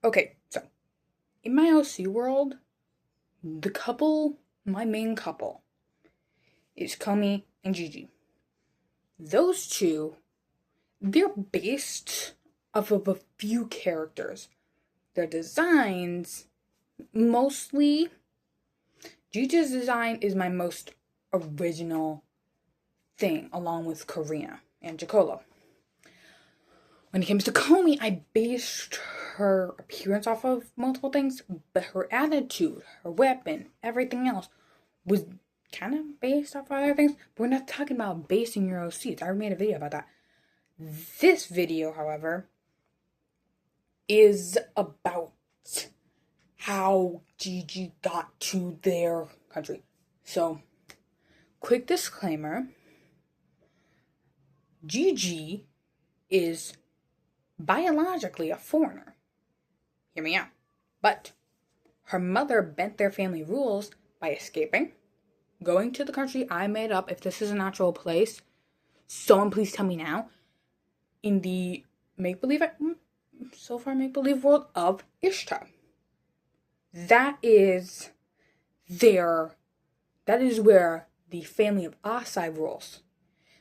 Okay, so in my OC world, my main couple, is Komi and Gigi. Those two, they're based off of a few characters. Their designs, mostly, Gigi's design is my most original thing, along with Karina and Jacolo. When it comes to Komi, I based her appearance off of multiple things, but her attitude, her weapon, everything else was kind of based off of other things. But we're not talking about basing your OCs. I already made a video about that. This video, however, is about how Gigi got to their country. So, quick disclaimer. Gigi is biologically a foreigner. Hear me out. But her mother bent their family rules by escaping, going to the country I made up. If this is an actual place, someone please tell me now. In the make-believe world of Ishtar. That is where the family of Asai rules.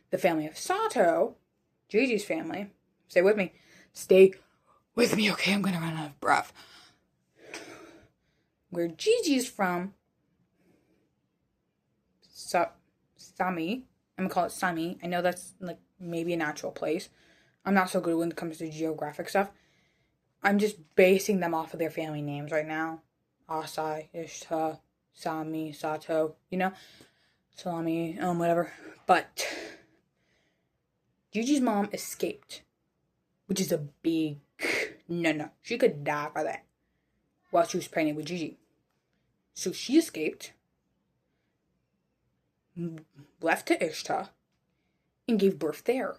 The family of Sato, Gigi's family, stay with me, okay, I'm gonna run out of breath. Where Gigi's from, Sami, I'm gonna call it Sami. I know that's like maybe an actual place. I'm not so good when it comes to geographic stuff. I'm just basing them off of their family names right now. Asai, Ishtar, Sami, Sato, Salami, whatever. But Gigi's mom escaped, which is a big no. She could die for that while she was pregnant with Gigi. So she escaped, left to Ishtar, and gave birth there.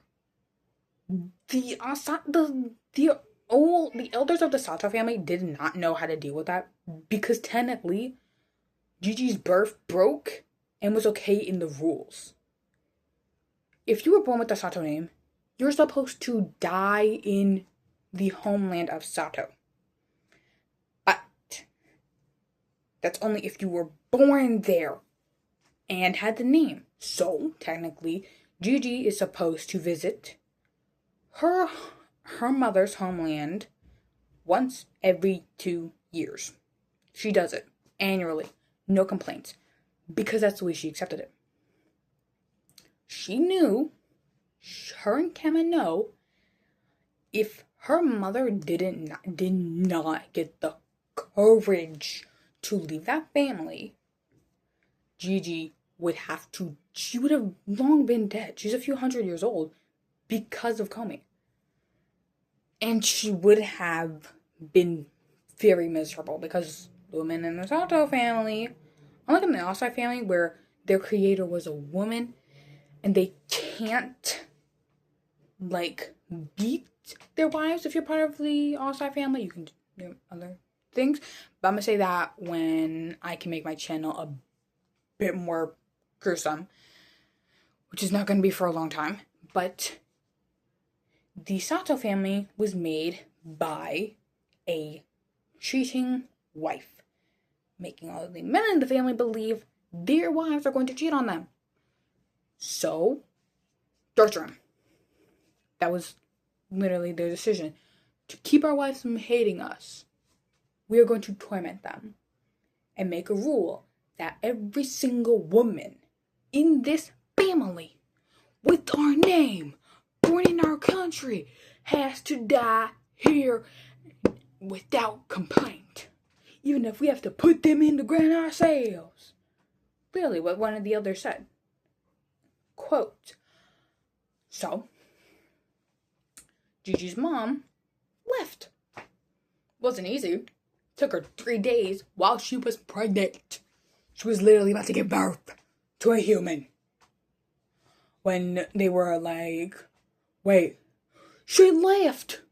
The elders of the Sato family did not know how to deal with that because technically Gigi's birth broke and was okay in the rules. If you were born with the Sato name, you're supposed to die in the homeland of Sato. But that's only if you were born there and had the name. So, technically, Gigi is supposed to visit her mother's homeland once every 2 years. She does it annually. No complaints. Because that's the way she accepted it. She knew, her and Kema know, if her mother did not get the courage to leave that family, Gigi she would have long been dead. She's a few hundred years old because of Komi. And she would have been very miserable because the women in the Sato family, unlike in the Asai family where their creator was a woman and they can't beat their wives. If you're part of the Asai family, you can do other things. But I'm gonna say that when I can make my channel a bit more gruesome, which is not gonna be for a long time. But the Sato family was made by a cheating wife, making all of the men in the family believe their wives are going to cheat on them. So, torture them. That was literally their decision. To keep our wives from hating us, we are going to torment them and make a rule that every single woman in this family with our name, born in our country, has to die here without complaint. Even if we have to put them in the ground ourselves. Clearly what one of the elders said. Quote. So, Gigi's mom left. Wasn't easy. Took her 3 days while she was pregnant. She was literally about to give birth to a human. When they were like, wait, she left.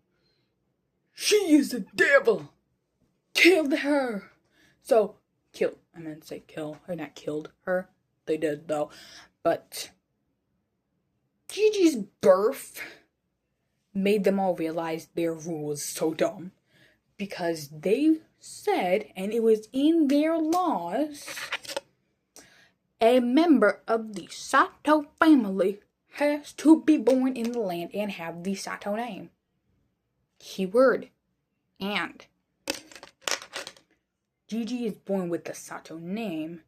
She is the devil. Killed her. So, kill her, not killed her. They did though. But Gigi's birth made them all realize their rule was so dumb. because they said, and it was in their laws, a member of the Sato family has to be born in the land and have the Sato name. Keyword, and. Gigi is born with the Sato name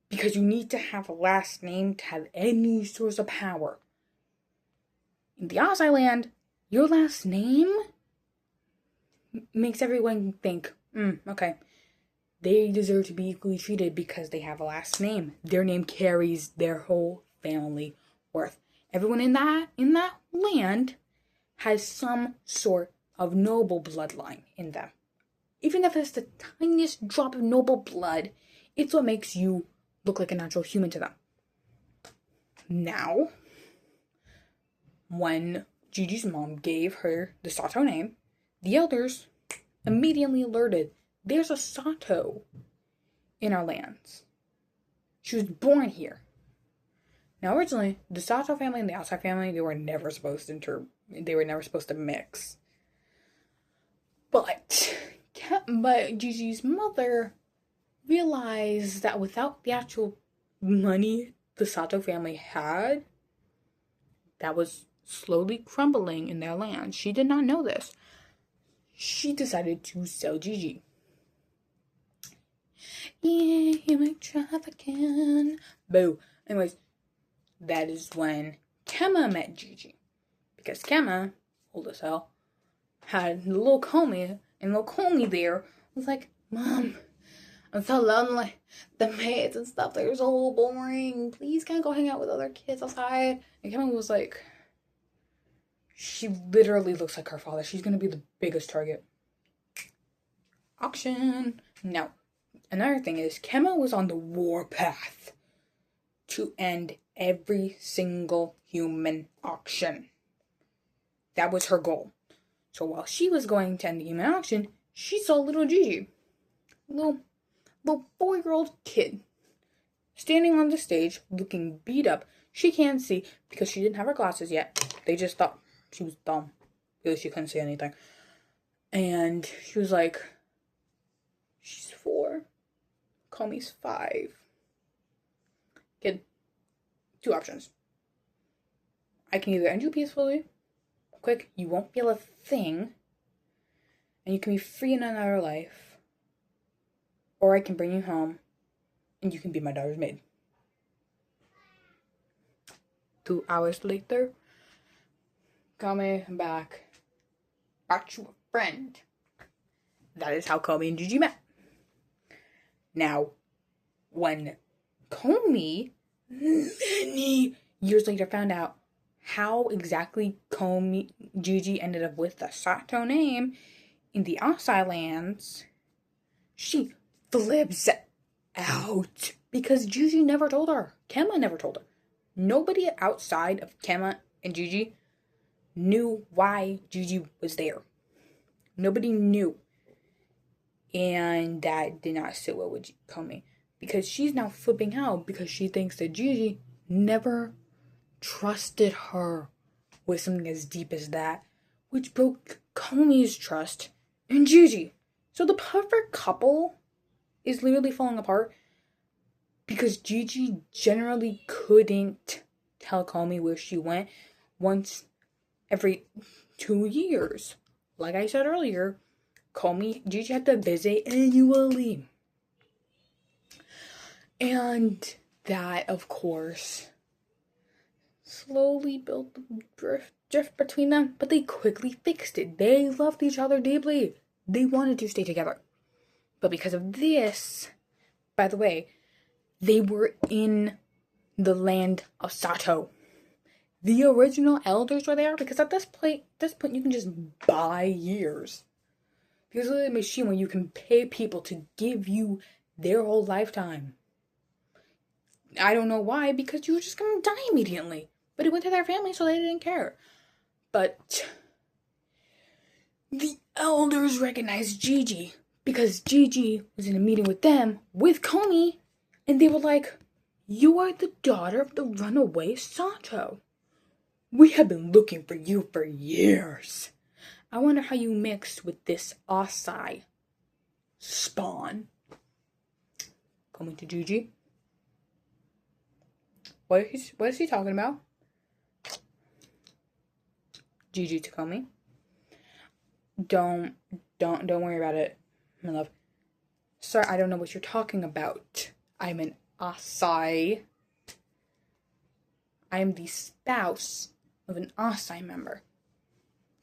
because you need to have a last name to have any source of power. In the Ozai land, your last name makes everyone think, okay, they deserve to be equally treated because they have a last name. Their name carries their whole family worth. Everyone in that land has some sort of noble bloodline in them. Even if it's the tiniest drop of noble blood, it's what makes you look like a natural human to them. Now, when Gigi's mom gave her the Sato name, the elders immediately alerted, there's a Sato in our lands. She was born here. Now, originally, the Sato family and the Ozai family, they were never supposed to mix. But Gigi's mother realized that without the actual money the Sato family had, that was slowly crumbling in their land. She did not know this. She decided to sell Gigi. Yeah, human trafficking. Boo. Anyways, that is when Kema met Gigi. Because Kema, old as hell, had little Komi, and little Komi there was like, Mom, I'm so lonely. The maids and stuff, they're so boring. Please, can I go hang out with other kids outside? And Kema was like, she literally looks like her father. She's gonna be the biggest target. Auction. Now, another thing is, Kema was on the warpath to end every single human auction. That was her goal. So while she was going to end the human auction, she saw little Gigi, little 4-year-old kid, standing on the stage, looking beat up. She can't see because she didn't have her glasses yet. They just thought she was dumb because she couldn't see anything. And she was like, she's 4. Komi's 5. Kid, 2 options. I can either end you peacefully, quick, you won't feel a thing, and you can be free in another life, or I can bring you home, and you can be my daughter's maid. 2 hours later, Komi back to a friend. That is how Komi and Gigi met. Now, when Komi, many years later, found out how exactly Gigi ended up with the Sato name in the Ozai lands, she flips out because Gigi never told her. Kema never told her. Nobody outside of Kema and Gigi knew why Gigi was there. Nobody knew. And that did not sit well with Komi, because she's now flipping out because she thinks that Gigi never trusted her with something as deep as that, which broke Komi's trust in Gigi. So the perfect couple is literally falling apart because Gigi generally couldn't tell Komi where she went once every 2 years. Like I said earlier, Gigi had to visit annually. And that, of course, slowly built the drift between them, but they quickly fixed it. They loved each other deeply. They wanted to stay together. But because of this, by the way, they were in the land of Sato. The original elders were there because at this point you can just buy years. There's a machine where you can pay people to give you their whole lifetime. I don't know why, because you were just going to die immediately. But it went to their family, so they didn't care. But the elders recognized Gigi because Gigi was in a meeting with them, with Komi, and they were like, "You are the daughter of the runaway Sato. We have been looking for you for years. I wonder how you mixed with this Osai spawn. Coming to Gigi. What is he talking about? Gigi to Komi. Don't worry about it, my love. Sir, I don't know what you're talking about. I'm an Asai. I am the spouse of an Asai member.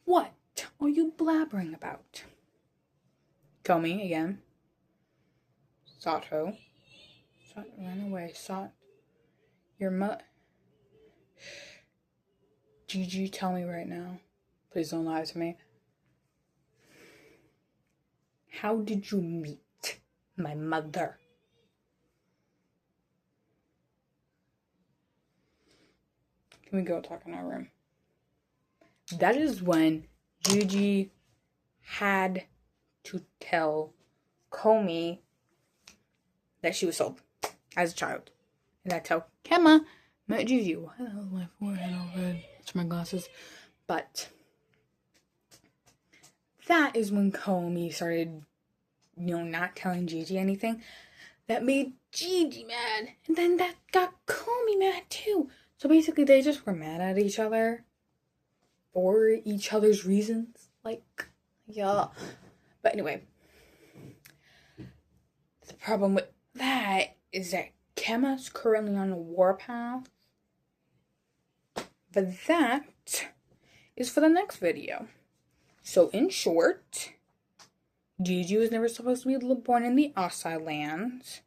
What are you blabbering about? Komi again. Sato. Run away, Sato. Your Gigi, tell me right now. Please don't lie to me. How did you meet my mother? Can we go talk in our room? That is when Gigi had to tell Komi that she was sold as a child. And that's how Kemma met Gigi. Why the hell is my forehead all red? It's my glasses. But that is when Komi started, not telling Gigi anything. That made Gigi mad. And then that got Komi mad too. So basically they just were mad at each other. For each other's reasons. Yeah. But anyway. The problem with that is that Kemma's currently on a warpath. But that is for the next video. So in short, Gigi was never supposed to be born in the Asai lands.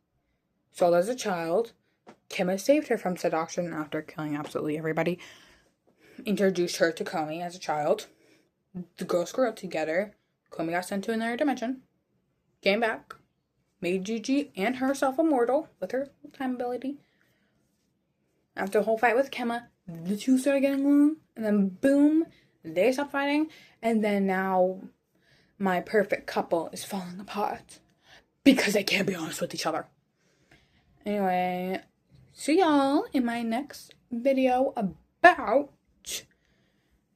Sold as a child. Kemma saved her from seduction after killing absolutely everybody. Introduced her to Komi as a child. The girls grew up together. Komi got sent to another dimension. Came back. Made Gigi and herself immortal with her time ability. After a whole fight with Kemma, the two started getting along. And then boom, they stopped fighting. And then now my perfect couple is falling apart. Because they can't be honest with each other. Anyway, see y'all in my next video about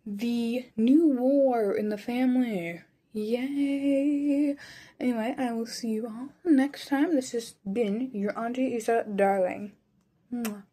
the new war in the family. Yay! Anyway, I will see you all next time. This has been your Auntie Isa darling. Mwah.